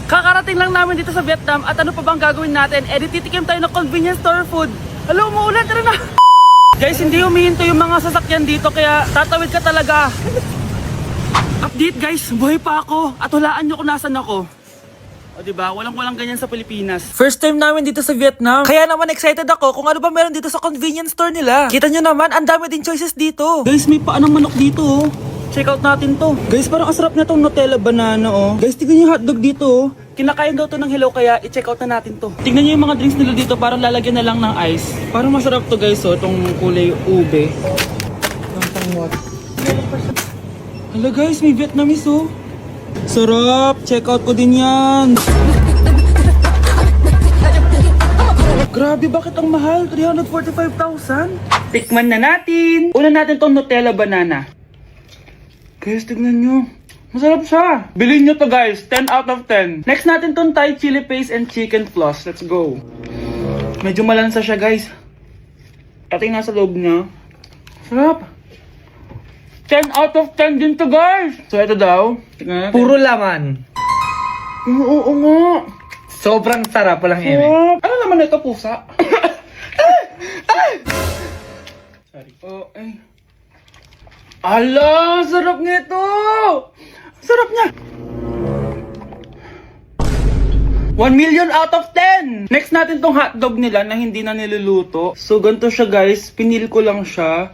Kakarating lang namin dito sa Vietnam at ano pa bang gagawin natin? Titikim tayo ng convenience store food. Hello, umuulan, tara na! Guys, hindi humihinto yung mga sasakyan dito kaya tatawid ka talaga. Update guys, buhay pa ako at hulaan nyo kung nasan ako. O diba, walang ganyan sa Pilipinas. First time namin dito sa Vietnam. Kaya naman excited ako kung ano ba meron dito sa convenience store nila. Kita nyo naman, ang dami din choices dito. Guys, may paanong manok dito oh. Check out natin to. Guys, parang asarap na tong Nutella banana oh. Guys, tignan yung hotdog dito oh. Kinakain daw to ng hello kaya i-check out na natin to. Tignan nyo yung mga drinks nila dito, parang lalagyan na lang ng ice. Parang masarap to guys oh, tong kulay ube. Hala guys, may Vietnamese oh. Sarap! Check out ko din yan! Grabe, bakit ang mahal? 345,000? Tikman na natin! Una natin tong Nutella banana. Guys, tignan nyo. Masarap siya. Bilhin nyo to guys. 10 out of 10. Next natin tong Thai chili paste and chicken floss. Let's go. Medyo malansa siya guys. Ito yung nasa loob niya. Sarap. 10 out of 10 din to guys. So ito daw. Puro laman. Oo nga. Sobrang sarap, walang eme. Sarap. Ano naman ito, pusa? Sorry. Oh, ay. Ala, sarap nito! Sarap niya! 1 million out of 10! Next natin tong hotdog nila na hindi na niluluto. So, ganito siya guys. Pinil ko lang siya.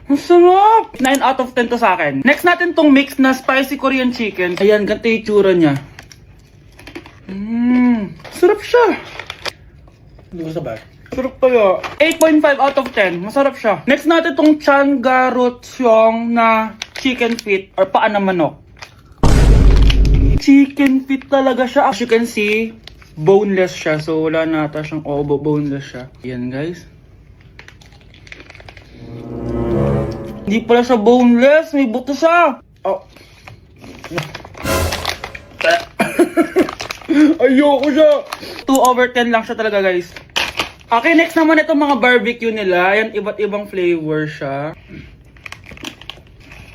Ang sarap! 9 out of 10 to sa akin. Next natin tong mix na spicy Korean chicken. Ayan, ganito yung tsura niya. Sarap siya! Hindi ko sabay. Sarap kaya. 8.5 out of 10. Masarap siya. Next natin tong Chan Garotsyong na chicken feet or paa ng manok. Chicken feet talaga siya. As you can see, boneless siya. So wala na ata siyang obo. Boneless siya. Yan guys. Hindi pala siya boneless. May buto siya. Oh. Ayoko siya. 2 over 10 lang siya talaga guys. Okay, next naman itong mga barbecue nila. Ayan, iba't ibang flavor siya.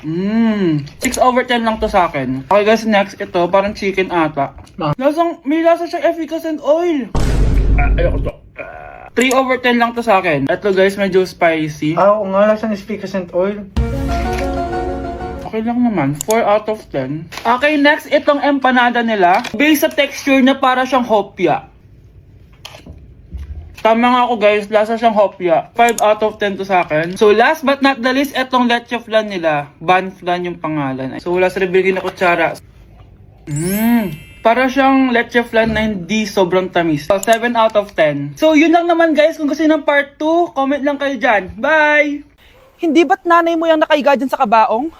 6 over 10 lang to sa akin. Okay guys, next ito, parang chicken ata. May lasa siyang efficacent oil. Ayoko to. 3 over 10 lang to sa akin. Ito guys, medyo spicy. Oo nga, lasang efficacent oil. Okay lang naman, 4 out of 10. Okay, next itong empanada nila. Based sa texture na para siyang hopya. Tama nga ako guys, lasa siyang hopya. 5 out of 10 to sa akin. So last but not the least, etong leche flan nila. Ban flan yung pangalan. So wala sa ribigin na kutsara. Para siyang leche flan na hindi sobrang tamis. So 7 out of 10. So yun lang naman guys. Kung gusto niyo ng part 2, comment lang kayo dyan. Bye! Hindi ba't nanay mo yung nakaiga dyan sa kabaong?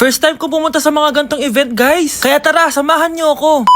First time ko pumunta sa mga gantong event guys. Kaya tara, samahan niyo ako.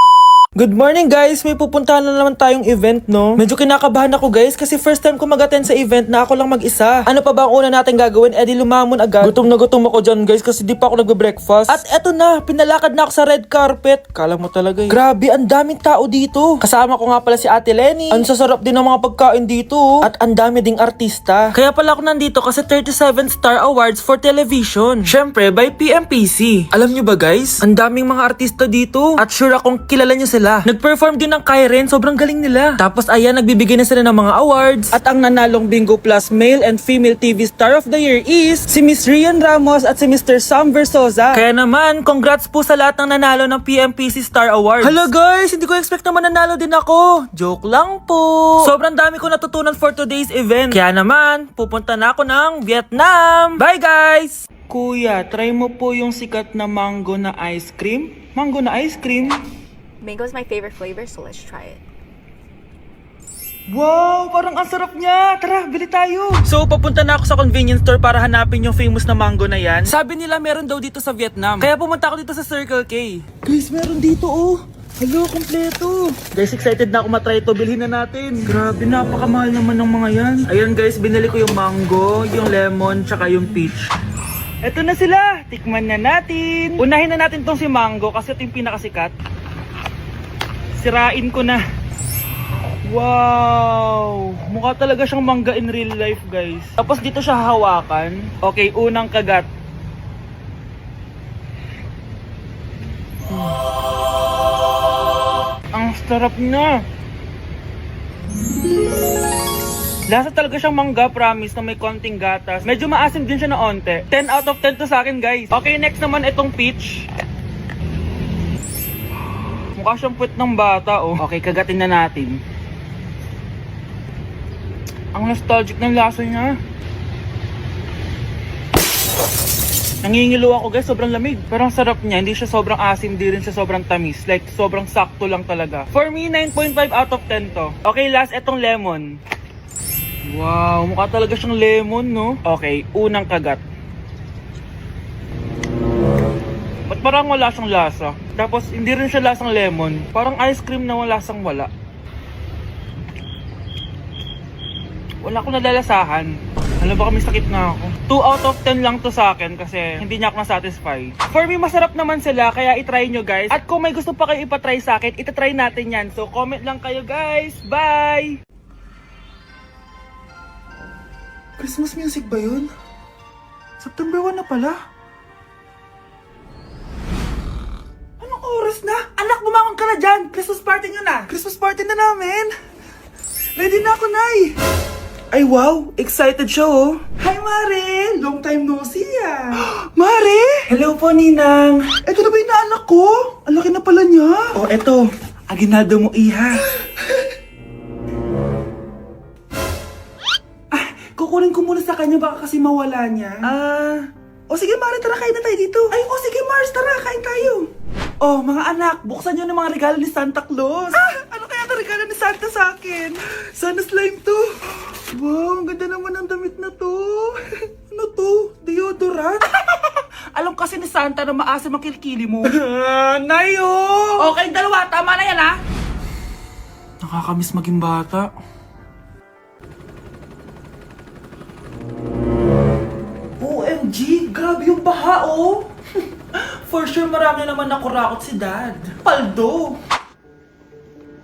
Good morning guys! May pupuntahan na naman tayong event, no? Medyo kinakabahan ako guys kasi first time ko mag-attend sa event na ako lang mag-isa. Ano pa ba ang una natin gagawin? Di lumamon agad. Gutom na gutom ako dyan guys kasi di pa ako nagbe-breakfast. At eto na, pinalakad na ako sa red carpet. Kala mo talaga Grabe, ang daming tao dito. Kasama ko nga pala si Ate Lenny. Ang sasarap din ng mga pagkain dito. At ang dami ding artista. Kaya pala ako nandito kasi 37 Star Awards for Television. Syempre, by PMPC. Alam nyo ba guys? Ang daming mga artista dito. At sure akong kilala nyo sila. Nag-perform din ng Kairen, sobrang galing nila. Tapos ayan, nagbibigay na sila ng mga awards. At ang nanalong Bingo Plus Male and Female TV Star of the Year is si Miss Rian Ramos at si Mr. Sam Versosa. Kaya naman, congrats po sa lahat ng nanalo ng PMPC Star Awards. Hello guys, hindi ko expect na mananalo din ako. Joke lang po. Sobrang dami ko natutunan for today's event. Kaya naman, pupunta na ako ng Vietnam. Bye guys! Kuya, try mo po yung sikat na mango na ice cream. Mango na ice cream? Mango is my favorite flavor, so let's try it. Wow, parang ang sarap niya. Tara, bili tayo. So, papunta na ako sa convenience store para hanapin yung famous na mango na yan. Sabi nila meron daw dito sa Vietnam. Kaya pumunta ako dito sa Circle K. Guys, meron dito oh. Hello, kompleto. Guys, excited na ako matry ito. Bilhin na natin. Grabe, napakamahal naman ng mga yan. Ayan guys, binili ko yung mango, yung lemon, tsaka yung peach. Eto na sila. Tikman na natin. Unahin na natin tong si mango kasi ito yung pinakasikat. Sirain ko na. Wow! Mukha talaga siyang mangga in real life, guys. Tapos dito siya hahawakan. Okay, unang kagat. Ang sarap na. Lasa talaga siyang mangga, promise, na may konting gatas. Medyo maasim din siya na onte. 10 out of 10 to sa akin, guys. Okay, next naman itong peach. Mukha siyang puwet ng bata, oh. Okay, kagatin na natin. Ang nostalgic ng lasa niya. Nangingilo ako guys, sobrang lamig. Pero ang sarap niya, hindi siya sobrang asim, hindi rin siya sobrang tamis. Like, sobrang sakto lang talaga. For me, 9.5 out of 10 to. Okay, last, etong lemon. Wow, mukha talaga siyang lemon, no? Okay, unang kagat. Ba't parang wala siyang lasa? Tapos, hindi rin siya lasang lemon. Parang ice cream na wala lasang wala. Wala akong nalalasahan. Alam ba kami sakit na ako. 2 out of 10 lang to sa akin kasi hindi niya ako na-satisfy. For me, masarap naman sila kaya itry nyo guys. At kung may gusto pa kayo ipatry sa akin, itatry natin yan. So comment lang kayo guys. Bye! Christmas music ba yun? September 1 na pala. Anong oras na? Anak, bumangon ka na dyan! Christmas party nga na! Christmas party na namin! Ready na ako, Nay! Ay wow, excited siya oh. Hi Mare! Long time no see ah. Mare! Hello po Ninang. Ito na ba yung naanak ko? Ang laki na pala niya. Oh eto, aginado mo iha. Kukunin ko muna sa kanya baka kasi mawala niya. O sige Mare, tara kain na tayo dito. Ay o sige Mars, tara kain tayo. Oh mga anak, buksan niyo ng mga regalo ni Santa Claus. Ano kaya ang regalo ni Santa sa akin? Sana slime to. Wow, ang ganda naman ng damit na to. Ano to? Deodorant? Alam kasi ni Santa na maasim ang kilikili mo. Nayo! Okay, dalawa. Tama na yan, ha? Nakakamiss maging bata. OMG! Grabe yung baha, oh! For sure, marami naman nakurakot si Dad. Paldo!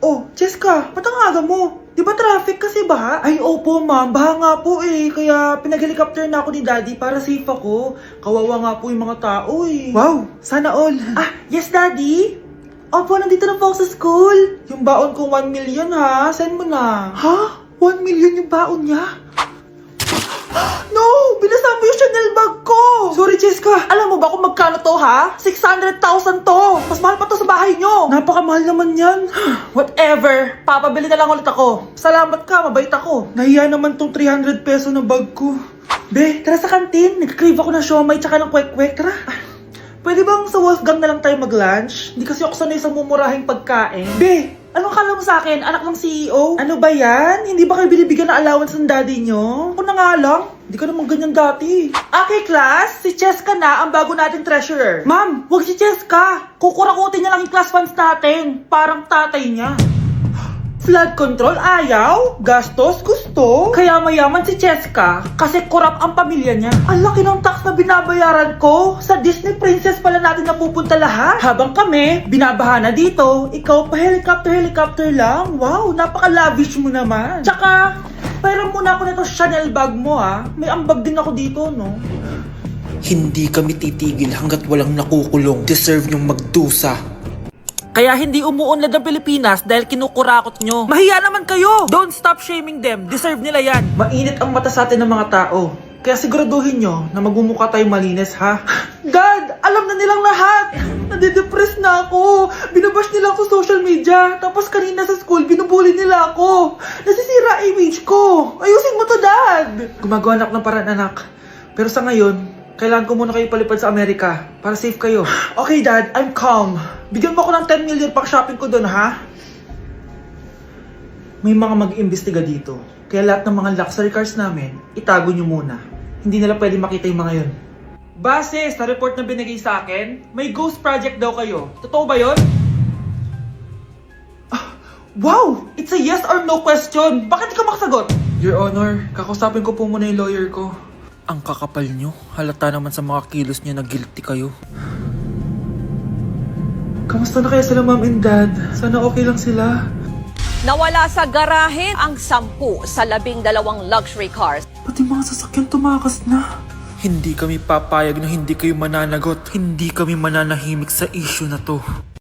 Oh, Cheska, ba't ang aga mo? Di ba traffic kasi baha? Ay, opo ma'am, baha nga po eh. Kaya pinag-helicopter na ako ni Daddy para safe ako. Kawawa nga po yung mga tao eh. Wow, sana all. Yes Daddy? Opo, nandito na po ako sa school. Yung baon ko 1 million ha, send mo na. Ha? 1 million yung baon niya? No! Binasa mo yung Chanel bag ko! Sorry, Cheska. Alam mo ba kung magkano to, ha? 600,000 to! Mas mahal pa to sa bahay nyo! Napakamahal naman yan. Whatever. Papabili na lang ulit ako. Salamat ka, mabait ako. Nahiya naman tong 300 peso na bag ko. Be, tara sa kantin. Nag-crave ako ng siomay tsaka ng kwek-kwek. Tara. Pwede bang sa Wolfgang na lang tayo mag-lunch? Hindi kasi ako sanay sa mumurahing pagkain. Be! Anong kala mo sa akin? Anak ng CEO? Ano ba yan? Hindi ba kayo binibigyan ng allowance ng daddy nyo? Ako na nga lang. Hindi ka naman ganyan dati. Okay, class. Si Cheska na ang bago nating treasurer. Ma'am, wag si Cheska. Kukurakutin niya lang yung class funds natin. Parang tatay niya. Flood control, ayaw. Gastos, gusto. Kaya mayaman si Cheska kasi korap ang pamilya niya. Ang laki ng tax na binabayaran ko. Sa Disney Princess pala natin napupunta lahat. Habang kami, binabaha na dito. Ikaw pa helicopter lang. Wow, napaka-lavish mo naman. Tsaka, pairam muna ako nito Chanel bag mo ha. May ambag din ako dito, no? Hindi kami titigil hanggat walang nakukulong. Deserve nyong magdusa. Kaya hindi umuunlad ang Pilipinas dahil kinukurakot nyo. Mahiya naman kayo! Don't stop shaming them. Deserve nila yan. Mainit ang mata sa atin ng mga tao. Kaya siguraduhin nyo na magmumukha tayo malinis, ha? Dad! Alam na nilang lahat! Nadidepress na ako. Binabash nila ako sa social media. Tapos kanina sa school, binubuli nila ako. Nasisira image ko. Ayusin mo to, Dad! Gumagawa na ako ng paraan, anak. Pero sa ngayon, kailangan ko muna kayo palipad sa Amerika para safe kayo. Okay, Dad. I'm calm. Bigyan mo ako ng 10 million pang shopping ko doon, ha? May mga mag-iimbestiga dito. Kaya lahat ng mga luxury cars namin, itago nyo muna. Hindi nila pwede makita yung mga yun. Base sa report na binigay sa akin, may ghost project daw kayo. Totoo ba yun? Wow! It's a yes or no question! Bakit di ka makasagot? Your Honor, kakausapin ko po muna yung lawyer ko. Ang kakapal nyo. Halata naman sa mga kilos nyo na guilty kayo. Kamusta na kaya sila mom and dad? Sana okay lang sila. Nawala sa garahe ang 10 sa 12 luxury cars. Pati mga sasakyan tumakas na. Hindi kami papayag na hindi kayo mananagot. Hindi kami mananahimik sa issue na to.